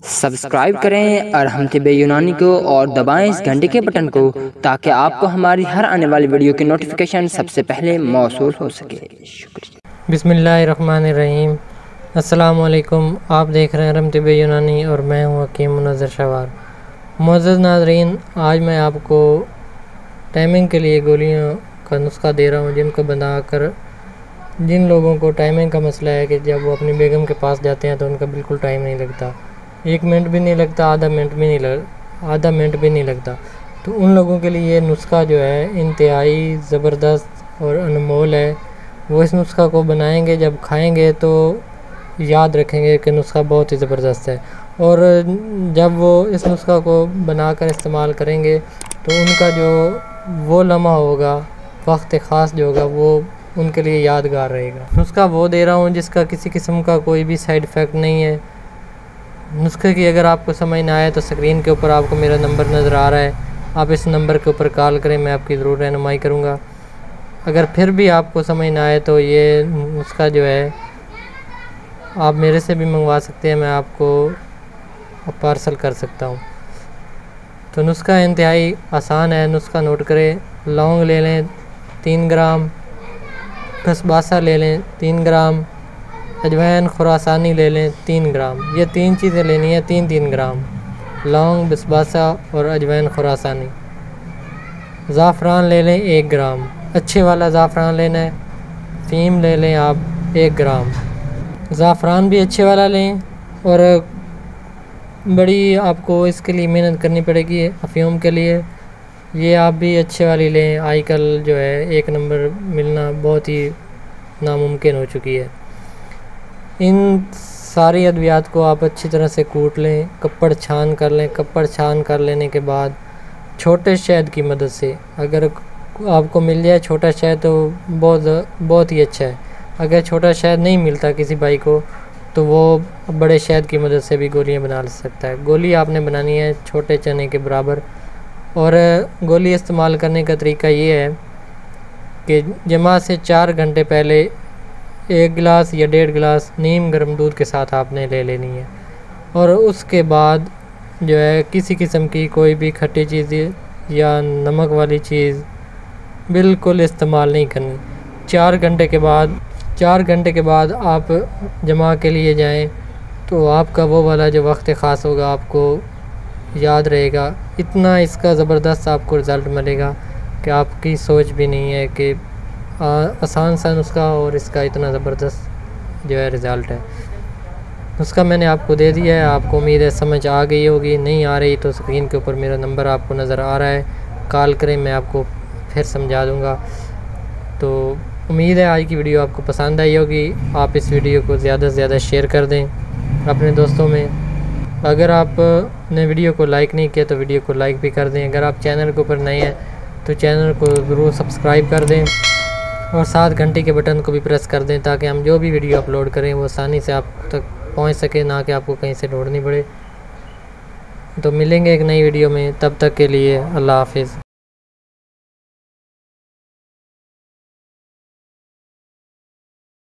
Subscribe करें अरहम यूनानी को और दबाएं इस घंटे के बटन को ताकि आपको हमारी हर आने वाली वीडियो की नोटिफिकेशन सबसे पहले मौसूल हो सके। शुक्रिया। बिस्मिल्लाहिर्रहमानिर्रहीम। अस्सलाम वालेकुम। आप देख रहे हैं अरहम यूनानी और मैं हूं हकीम मुनज़्ज़र शवार। मुअज़्ज़ज़ नाज़रीन, आज मैं आपको टाइमिंग के लिए गोलियों का नुस्खा दे रहा हूं, जिनको बनाकर जिन लोगों को टाइमिंग का मसला है कि जब वो अपनी बेगम के पास जाते हैं तो उनका बिल्कुल टाइम नहीं लगता, 1 मिनट भी नहीं लगता, आधा मिनट भी नहीं लगता, तो उन लोगों के लिए ये नुस्खा जो है इंतहाई ज़बरदस्त और अनमोल है। वो इस नुस्खा को बनाएंगे, जब खाएंगे तो याद रखेंगे कि नुस्खा बहुत ही ज़बरदस्त है, और जब वो इस नुस्खा को बनाकर इस्तेमाल करेंगे तो उनका जो वो लम्हा होगा, वक्त ख़ास जो होगा, वो उनके लिए यादगार रहेगा। नुस्खा वो दे रहा हूँ जिसका किसी किस्म का कोई भी साइड इफ़ेक्ट नहीं है। नुस्खे की अगर आपको समझ ना आए तो स्क्रीन के ऊपर आपको मेरा नंबर नज़र आ रहा है, आप इस नंबर के ऊपर कॉल करें, मैं आपकी ज़रूर रहनुमाई करूँगा। अगर फिर भी आपको समझ ना आए तो ये नुस्खा जो है आप मेरे से भी मंगवा सकते हैं, मैं आपको पार्सल कर सकता हूँ। तो नुस्खा इंतहाई आसान है, नुस्खा नोट करें। लौंग ले लें 3 ग्राम, खसबासा ले लें 3 ग्राम, अजवाइन खुरासानी ले लें 3 ग्राम। ये 3 चीज़ें लेनी है, 3-3 ग्राम लौंग, बसबासा और अजवाइन खुरासानी। ज़ाफ़रान ले लें 1 ग्राम, अच्छे वाला ज़ाफ़रान लेना है। फ़ीम ले लें आप 1 ग्राम, ज़ाफ़रान भी अच्छे वाला लें, और बड़ी आपको इसके लिए मेहनत करनी पड़ेगी अफ़ीम के लिए। ये आप भी अच्छे वाली लें, आजकल जो है 1 नंबर मिलना बहुत ही नामुमकिन हो चुकी है। इन सारी अद्वियात को आप अच्छी तरह से कूट लें, कप्पड़ छान कर लें। कप्पड़ छान कर लेने के बाद छोटे शहद की मदद से, अगर आपको मिल जाए छोटा शहद तो बहुत ही अच्छा है। अगर छोटा शहद नहीं मिलता किसी भाई को तो वो बड़े शहद की मदद से भी गोलियां बना सकता है। गोली आपने बनानी है छोटे चने के बराबर, और गोली इस्तेमाल करने का तरीका ये है कि जमा से 4 घंटे पहले 1 गिलास या 1.5 गिलास नीम गर्म दूध के साथ आपने ले लेनी है, और उसके बाद जो है किसी किस्म की कोई भी खट्टी चीज़ या नमक वाली चीज़ बिल्कुल इस्तेमाल नहीं करनी। 4 घंटे के बाद आप जमा के लिए जाएं तो आपका वो वाला जो वक्त ख़ास होगा आपको याद रहेगा। इतना इसका ज़बरदस्त आपको रिज़ल्ट मिलेगा कि आपकी सोच भी नहीं है कि आसान सा नुस्खा और इसका इतना ज़बरदस्त जो है रिज़ल्ट है। नुस्खा मैंने आपको दे दिया है, आपको उम्मीद है समझ आ गई होगी। नहीं आ रही तो स्क्रीन के ऊपर मेरा नंबर आपको नज़र आ रहा है, कॉल करें, मैं आपको फिर समझा दूँगा। तो उम्मीद है आज की वीडियो आपको पसंद आई होगी। आप इस वीडियो को ज़्यादा से ज़्यादा शेयर कर दें अपने दोस्तों में। अगर आपने वीडियो को लाइक नहीं किया तो वीडियो को लाइक भी कर दें। अगर आप चैनल के ऊपर नए हैं तो चैनल को ज़रूर सब्सक्राइब कर दें, और साथ घंटे के बटन को भी प्रेस कर दें ताकि हम जो भी वीडियो अपलोड करें वो आसानी से आप तक पहुंच सके, ना कि आपको कहीं से ढूंढनी पड़े। तो मिलेंगे एक नई वीडियो में, तब तक के लिए अल्लाह हाफिज़।